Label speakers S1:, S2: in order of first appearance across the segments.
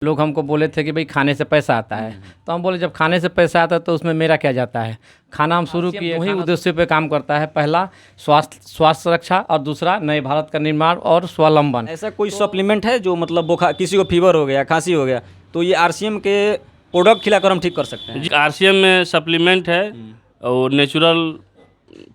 S1: लोग हमको बोले थे कि भाई खाने से पैसा आता है, तो हम बोले जब खाने से पैसा आता है तो उसमें मेरा क्या जाता है। खाना हम शुरू किए, वही उद्देश्य पे काम करता है। पहला स्वास्थ्य रक्षा और दूसरा नए भारत का निर्माण और स्वावलंबन।
S2: ऐसा कोई सप्लीमेंट है जो मतलब बुखार, किसी को फीवर हो गया, खांसी हो गया, तो ये आरसीएम के प्रोडक्ट खिलाकर हम ठीक कर सकते हैं?
S3: आरसीएम में सप्लीमेंट है और नेचुरल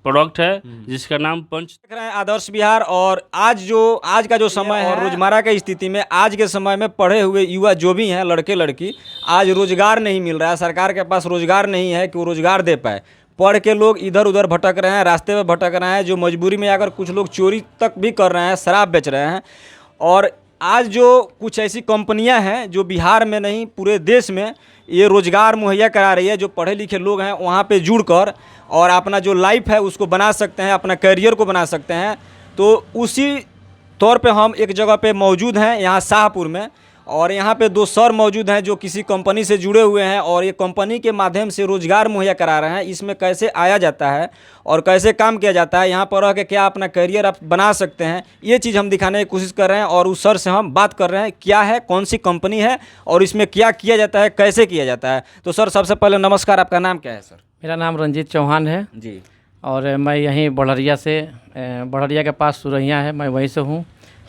S3: प्रोडक्ट है जिसका नाम पंच।
S2: देख रहे हैं आदर्श बिहार। और आज का जो समय है, रोजमर्रा की स्थिति में आज के समय में पढ़े हुए युवा जो भी हैं, लड़के लड़की, आज रोजगार नहीं मिल रहा है। सरकार के पास रोजगार नहीं है कि वो रोजगार दे पाए। पढ़ के लोग इधर उधर भटक रहे हैं, रास्ते में भटक रहे हैं, जो मजबूरी में आकर कुछ लोग चोरी तक भी कर रहे हैं, शराब बेच रहे हैं। और आज जो कुछ ऐसी कंपनियां हैं जो बिहार में नहीं पूरे देश में ये रोज़गार मुहैया करा रही है। जो पढ़े लिखे लोग हैं वहाँ पे जुड़कर और अपना जो लाइफ है उसको बना सकते हैं, अपना करियर को बना सकते हैं। तो उसी तौर पे हम एक जगह पे मौजूद हैं यहाँ शाहपुर में, और यहाँ पे दो सर मौजूद हैं जो किसी कंपनी से जुड़े हुए हैं और ये कंपनी के माध्यम से रोज़गार मुहैया करा रहे हैं। इसमें कैसे आया जाता है और कैसे काम किया जाता है, यहाँ पर रह के क्या अपना करियर आप बना सकते हैं, ये चीज़ हम दिखाने की कोशिश कर रहे हैं। और उस सर से हम बात कर रहे हैं क्या है, कौन सी कंपनी है और इसमें क्या किया जाता है, कैसे किया जाता है। तो सर सबसे पहले नमस्कार, आपका नाम क्या है सर?
S1: मेरा नाम रंजीत चौहान है
S2: जी।
S1: और मैं यहीं बढ़िया के पास सुरैया है, मैं वहीं से हूँ।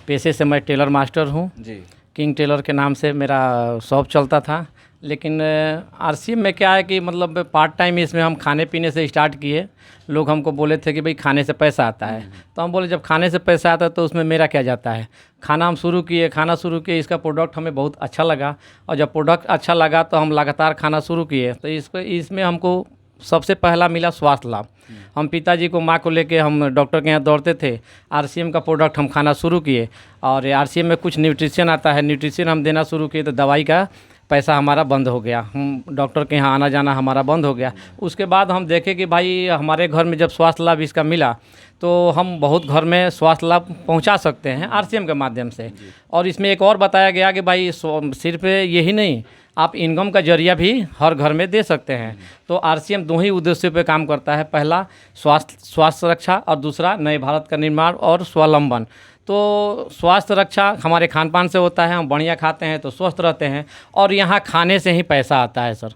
S1: पेशे से मैं टेलर मास्टर हूँ
S2: जी।
S1: किंग टेलर के नाम से मेरा शॉप चलता था। लेकिन आरसीएम में क्या है कि मतलब पार्ट टाइम इसमें हम खाने पीने से स्टार्ट किए। लोग हमको बोले थे कि भाई खाने से पैसा आता है, तो हम बोले जब खाने से पैसा आता है तो उसमें मेरा क्या जाता है। खाना शुरू किए, इसका प्रोडक्ट हमें बहुत अच्छा लगा, और जब प्रोडक्ट अच्छा लगा तो हम लगातार खाना शुरू किए। तो इसमें हमको सबसे पहला मिला स्वास्थ्य लाभ। हम पिताजी को, माँ को लेके हम डॉक्टर के यहाँ दौड़ते थे। आरसीएम का प्रोडक्ट हम खाना शुरू किए, और आरसीएम में कुछ न्यूट्रिशन आता है, न्यूट्रिशन हम देना शुरू किए तो दवाई का पैसा हमारा बंद हो गया। हम डॉक्टर के यहाँ आना जाना हमारा बंद हो गया। उसके बाद हम देखे कि भाई हमारे घर में जब स्वास्थ्य लाभ इसका मिला तो हम बहुत घर में स्वास्थ्य लाभ पहुंचा सकते हैं आरसीएम के माध्यम से। और इसमें एक और बताया गया कि भाई सिर्फ यही नहीं, आप इनकम का जरिया भी हर घर में दे सकते हैं। तो आरसीएम दो ही उद्देश्यों पे काम करता है। पहला स्वास्थ्य रक्षा और दूसरा नए भारत का निर्माण और स्वावलंबन। तो स्वास्थ्य रक्षा हमारे खान पान से होता है, हम बढ़िया खाते हैं तो स्वस्थ रहते हैं। और यहाँ खाने से ही पैसा आता है सर।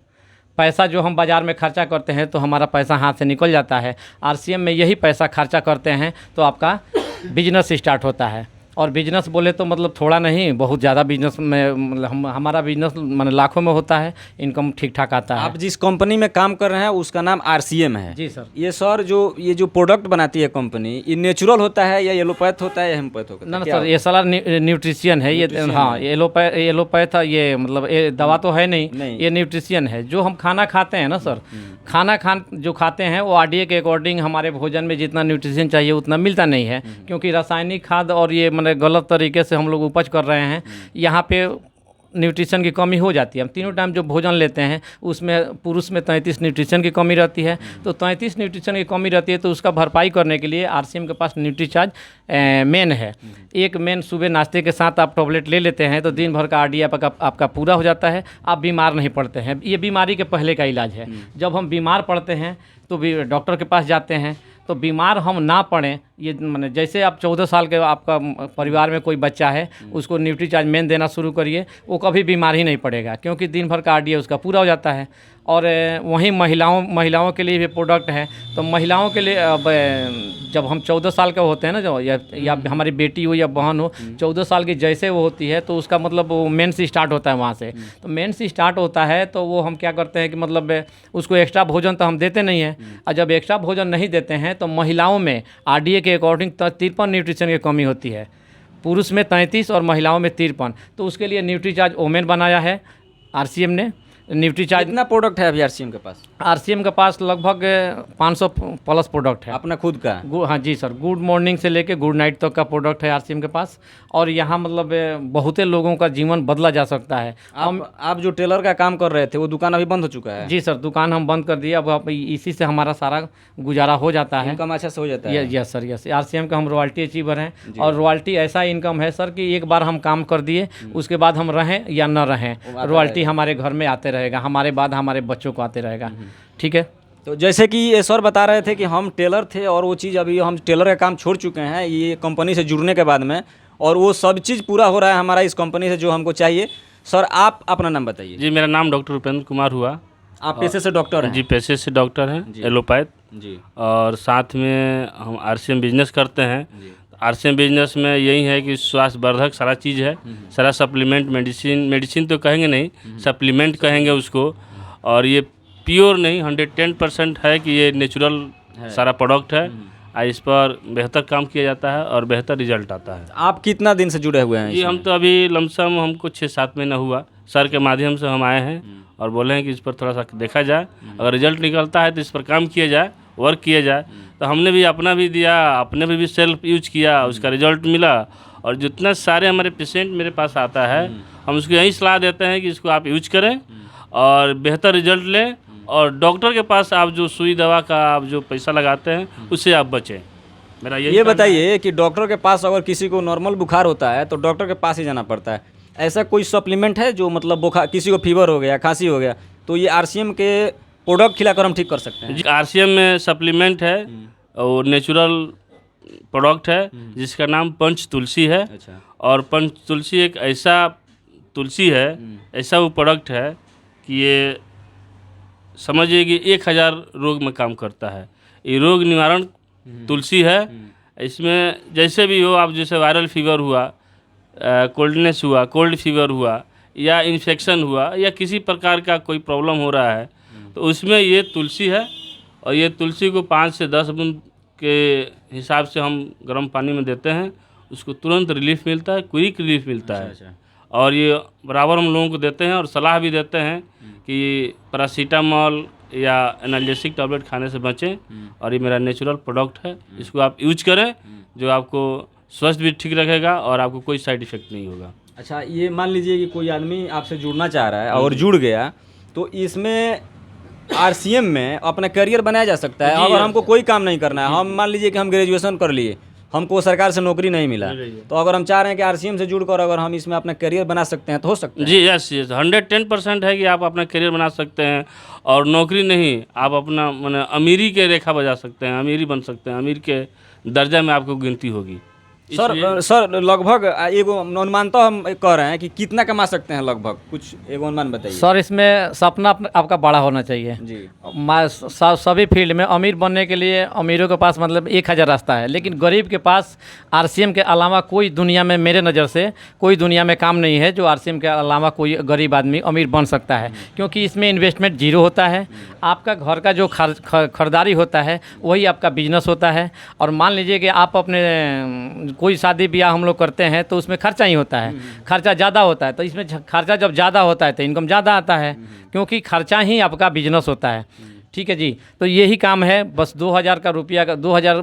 S1: पैसा जो हम बाज़ार में खर्चा करते हैं तो हमारा पैसा हाथ से निकल जाता है। आरसीएम में यही पैसा खर्चा करते हैं तो आपका बिजनेस स्टार्ट होता है। और बिजनेस बोले तो मतलब थोड़ा नहीं, बहुत ज़्यादा बिजनेस में मतलब हमारा बिजनेस मतलब लाखों में होता है, इनकम ठीक ठाक आता है।
S2: आप जिस कंपनी में काम कर रहे हैं उसका नाम आरसीएम है?
S1: जी सर।
S2: ये सर ये जो प्रोडक्ट बनाती है कंपनी, ये नेचुरल होता है या येलोपैथ होता है या हेमपैथ होता है?
S1: ना सर, ये सारा न्यूट्रिशन है। ये हाँ, येलोपैथ ये मतलब ये दवा तो है नहीं, ये न्यूट्रिशन है। जो हम खाना खाते हैं ना सर, जो खाते हैं वो आरडीए के अकॉर्डिंग हमारे भोजन में जितना न्यूट्रिशन चाहिए उतना मिलता नहीं है, क्योंकि रासायनिक खाद और ये मतलब गलत तरीके से हम लोग उपज कर रहे हैं। यहाँ पे न्यूट्रिशन की कमी हो जाती है। हम तीनों टाइम जो भोजन लेते हैं उसमें पुरुष में 33 न्यूट्रिशन की कमी रहती है। तो 33 न्यूट्रिशन की कमी रहती है, तो उसका भरपाई करने के लिए आरसीएम के पास न्यूट्रीचार्ज मेन है। एक मेन सुबह नाश्ते के साथ आप टैबलेट ले लेते हैं तो दिन भर का आरडीए आपका पूरा हो जाता है, आप बीमार नहीं पड़ते हैं। ये बीमारी के पहले का इलाज है। जब हम बीमार पड़ते हैं तो भी डॉक्टर के पास जाते हैं, तो बीमार हम ना पड़ें, ये मैंने जैसे आप 14 साल के आपका परिवार में कोई बच्चा है उसको न्यूट्रीचार्ज मेन देना शुरू करिए, वो कभी बीमार ही नहीं पड़ेगा, क्योंकि दिन भर का आरडीए उसका पूरा हो जाता है। और वहीं महिलाओं के लिए भी प्रोडक्ट है। तो महिलाओं के लिए अब जब हम 14 साल के होते हैं ना, जो या हमारी बेटी हो या बहन हो, 14 साल की जैसे वो होती है तो उसका मतलब वो मेंस स्टार्ट होता है वहाँ से। तो मेंस स्टार्ट होता है तो वो हम क्या करते हैं कि मतलब उसको एक्स्ट्रा भोजन तो हम देते नहीं हैं। और जब एक्स्ट्रा भोजन नहीं देते हैं तो महिलाओं में आरडीए के अकॉर्डिंग 53 न्यूट्रिशन की कमी होती है। पुरुष में 33 और महिलाओं में 53। तो उसके लिए न्यूट्रीचार्ज ओमेन बनाया है आरसीएम ने। न्यूट्रीचार्ज
S2: कितना प्रोडक्ट है अभी आरसीएम के पास?
S1: आरसीएम के पास लगभग 500 प्लस प्रोडक्ट है।
S2: अपना खुद का?
S1: हाँ जी सर, गुड मॉर्निंग से लेके गुड नाइट तक का प्रोडक्ट है आरसीएम के पास। और यहाँ मतलब बहुते लोगों का जीवन बदला जा सकता है।
S2: आप जो टेलर का काम कर रहे थे वो दुकान अभी बंद हो चुका है?
S1: जी सर, दुकान हम बंद कर दिए। अब इसी से हमारा सारा गुजारा हो जाता है,
S2: इनकम अच्छा से हो जाता है।
S1: Yes sir, yes. आरसीएम का हम रॉयल्टी अचीवर हैं, और रॉयल्टी ऐसा इनकम है सर कि एक बार हम काम कर दिए उसके बाद हम रहें या न रहें, रॉयल्टी हमारे घर में आते रहेगा, हमारे बाद हमारे बच्चों को आते रहेगा। ठीक है।
S2: तो जैसे कि ये सर बता रहे थे कि हम टेलर थे और वो चीज़ अभी हम टेलर का काम छोड़ चुके हैं ये कंपनी से जुड़ने के बाद में, और वो सब चीज़ पूरा हो रहा है हमारा इस कंपनी से जो हमको चाहिए। सर आप अपना नाम बताइए।
S3: जी, मेरा नाम डॉक्टर उपेंद्र कुमार हुआ।
S2: आप पेशे से डॉक्टर हैं?
S3: जी, पेशे से डॉक्टर हैं, एलोपैथ
S2: जी।
S3: और साथ में हम आरसीएम बिजनेस करते हैं। आरसीएम बिजनेस में यही है कि स्वास्थ्य वर्धक सारा चीज़ है, सारा सप्लीमेंट, मेडिसिन तो कहेंगे नहीं, सप्लीमेंट कहेंगे उसको। और ये प्योर नहीं, 110% है कि ये नेचुरल सारा प्रोडक्ट है। इस पर बेहतर काम किया जाता है और बेहतर रिजल्ट आता है।
S2: आप कितना दिन से जुड़े हुए हैं?
S3: जी, हम तो अभी लमसम हमको 6-7 महीना हुआ, सर के माध्यम से हम आए हैं और बोले हैं कि इस पर थोड़ा सा देखा जाए, अगर रिजल्ट निकलता है तो इस पर काम किया जाए, वर्क किया जाए। तो हमने भी अपना भी दिया, अपने भी सेल्फ यूज किया, उसका रिजल्ट मिला। और जितना सारे हमारे पेशेंट मेरे पास आता है, हम उसको यही सलाह देते हैं कि इसको आप यूज करें और बेहतर रिजल्ट लें। और डॉक्टर के पास आप जो सुई दवा का आप जो पैसा लगाते हैं उससे आप बचें। मेरा
S2: ये बताइए कि डॉक्टर के पास अगर किसी को नॉर्मल बुखार होता है तो डॉक्टर के पास ही जाना पड़ता है, ऐसा कोई सप्लीमेंट है जो मतलब बुखार, किसी को फीवर हो गया, खांसी हो गया, तो ये आरसीएम के प्रोडक्ट खिलाकर हम ठीक कर सकते हैं?
S3: जी, आरसीएम में सप्लीमेंट है और नेचुरल प्रोडक्ट है जिसका नाम पंच तुलसी है।
S2: अच्छा।
S3: और पंच तुलसी एक ऐसा तुलसी है, ऐसा वो प्रोडक्ट है कि ये समझिए कि 1000 रोग में काम करता है। ये रोग निवारण तुलसी है। इसमें जैसे भी हो, आप जैसे वायरल फीवर हुआ, कोल्डनेस हुआ, कोल्ड फीवर हुआ या इन्फेक्शन हुआ या किसी प्रकार का कोई प्रॉब्लम हो रहा है तो उसमें ये तुलसी है। और ये तुलसी को 5 से 10 बूंद के हिसाब से हम गर्म पानी में देते हैं, उसको तुरंत रिलीफ मिलता है, क्विक रिलीफ मिलता है।
S2: अच्छा।
S3: और ये बराबर हम लोगों को देते हैं और सलाह भी देते हैं कि पैरासीटामॉल या एनाल्जेसिक टैबलेट खाने से बचें। और ये मेरा नेचुरल प्रोडक्ट है, इसको आप यूज करें, जो आपको स्वास्थ्य भी ठीक रखेगा और आपको कोई साइड इफेक्ट नहीं होगा।
S2: अच्छा, ये मान लीजिए कि कोई आदमी आपसे जुड़ना चाह रहा है और जुड़ गया, तो इसमें आरसीएम में अपना करियर बनाया जा सकता है? अगर हमको कोई काम नहीं करना है, हम मान लीजिए कि हम ग्रेजुएशन कर लिए, हमको सरकार से नौकरी नहीं मिला, तो अगर हम चाह रहे हैं कि आरसीएम से जुड़कर अगर हम इसमें अपना करियर बना सकते हैं तो हो सकता है?
S3: जी, यस, 110% है कि आप अपना करियर बना सकते हैं। और नौकरी नहीं, आप अपना माने अमीरी के रेखा बजा सकते हैं, अमीरी बन सकते हैं, अमीर के दर्जा में आपको गिनती होगी।
S2: सर लगभग एगो अनुमानतः हम कह रहे हैं कि कितना कमा सकते हैं लगभग, कुछ एगो अनुमान बताइए।
S1: सर इसमें सपना आपका बड़ा होना चाहिए
S2: जी।
S1: सभी फील्ड में अमीर बनने के लिए अमीरों के पास मतलब 1000 रास्ता है, लेकिन गरीब के पास आरसीएम के अलावा कोई दुनिया में, मेरे नज़र से कोई दुनिया में काम नहीं है जो आरसीएम के अलावा कोई गरीब आदमी अमीर बन सकता है। क्योंकि इसमें इन्वेस्टमेंट जीरो होता है, आपका घर का जो खरीदारी होता है वही आपका बिजनेस होता है। और मान लीजिए कि आप अपने कोई शादी ब्याह हम लोग करते हैं तो उसमें खर्चा ही होता है, खर्चा ज़्यादा होता है, तो इसमें खर्चा जब ज़्यादा होता है तो इनकम ज़्यादा आता है, क्योंकि खर्चा ही आपका बिजनेस होता है। ठीक है जी, तो यही काम है। बस 2000 का रुपया का 2000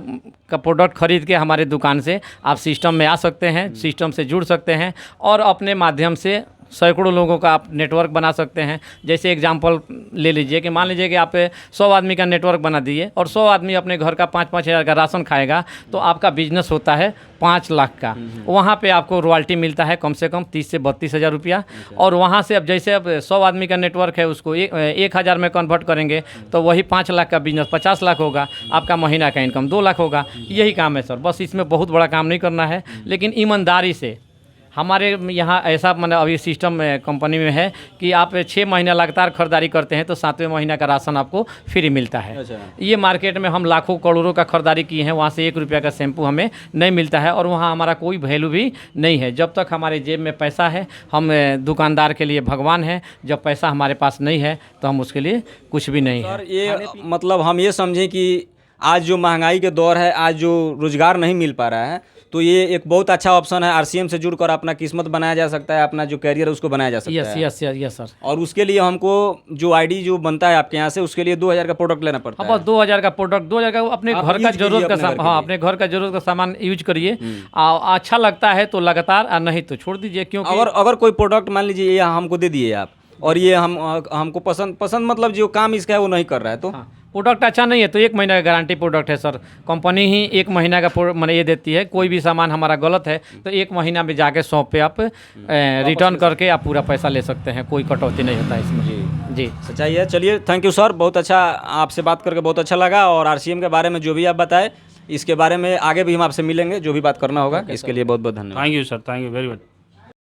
S1: का प्रोडक्ट खरीद के हमारे दुकान से आप सिस्टम में आ सकते हैं, सिस्टम से जुड़ सकते हैं और अपने माध्यम से सैकड़ों लोगों का आप नेटवर्क बना सकते हैं। जैसे एग्जांपल ले लीजिए कि मान लीजिए कि आप 100 आदमी का नेटवर्क बना दिए और 100 आदमी अपने घर का 5-5 हज़ार का राशन खाएगा, तो आपका बिजनेस होता है 5 लाख का। वहाँ पे आपको रॉयल्टी मिलता है कम से कम 30 से 32 हज़ार रुपया। और वहाँ से अब जैसे अब 100 आदमी का नेटवर्क है, उसको 1000 में कन्वर्ट करेंगे तो वही 5 लाख का बिजनेस 50 लाख होगा, आपका महीना का इनकम 2 लाख होगा। यही काम है सर, बस इसमें बहुत बड़ा काम नहीं करना है, लेकिन ईमानदारी से। हमारे यहाँ ऐसा मतलब अभी सिस्टम कंपनी में है कि आप 6 महीना लगातार खरीदारी करते हैं तो 7वें महीना का राशन आपको फ्री मिलता है।
S2: अच्छा।
S1: ये मार्केट में हम लाखों करोड़ों का खरीदारी किए हैं, वहाँ से 1 रुपया का शैम्पू हमें नहीं मिलता है और वहाँ हमारा कोई वैल्यू भी नहीं है। जब तक हमारे जेब में पैसा है, हम दुकानदार के लिए भगवान हैं, जब पैसा हमारे पास नहीं है तो हम उसके लिए कुछ भी नहीं है।
S2: सर ये मतलब हम ये समझें कि आज जो महंगाई के दौर है, आज जो रोज़गार नहीं मिल पा रहा है, तो ये एक बहुत अच्छा ऑप्शन है। आरसीएम से जुड़कर अपना किस्मत बनाया जा सकता है, अपना जो कैरियर है उसको बनाया जा सकता है।
S1: Yes sir.
S2: और उसके लिए हमको जो आईडी जो बनता है आपके यहाँ से, उसके लिए 2000 का प्रोडक्ट लेना पड़ता है।
S1: बस 2000 का प्रोडक्ट, 2000 का अपने घर का जरूरत का, हाँ अपने घर का जरूरत का सामान यूज करिए। अच्छा लगता है तो लगातार, और नहीं तो छोड़ दीजिए। क्योंकि
S2: अगर कोई प्रोडक्ट मान लीजिए ये हमको दे दिए आप और ये हमको पसंद मतलब जो काम इसका है वो नहीं कर रहा है, तो
S1: प्रोडक्ट अच्छा नहीं है तो 1 महीना का गारंटी प्रोडक्ट है सर। कंपनी ही 1 महीना का मैंने ये देती है। कोई भी सामान हमारा गलत है तो 1 महीना में जाके शॉप पे आप रिटर्न करके आप पूरा पैसा ले सकते हैं, कोई कटौती नहीं होता इसमें। जी
S2: सच्चाई है। चलिए, थैंक यू सर, बहुत अच्छा, आपसे बात करके बहुत अच्छा लगा। और आरसीएम के बारे में जो भी आप बताए, इसके बारे में आगे भी हम आपसे मिलेंगे, जो भी बात करना होगा। इसके लिए बहुत बहुत धन्यवाद।
S3: Thank you sir, thank you very much.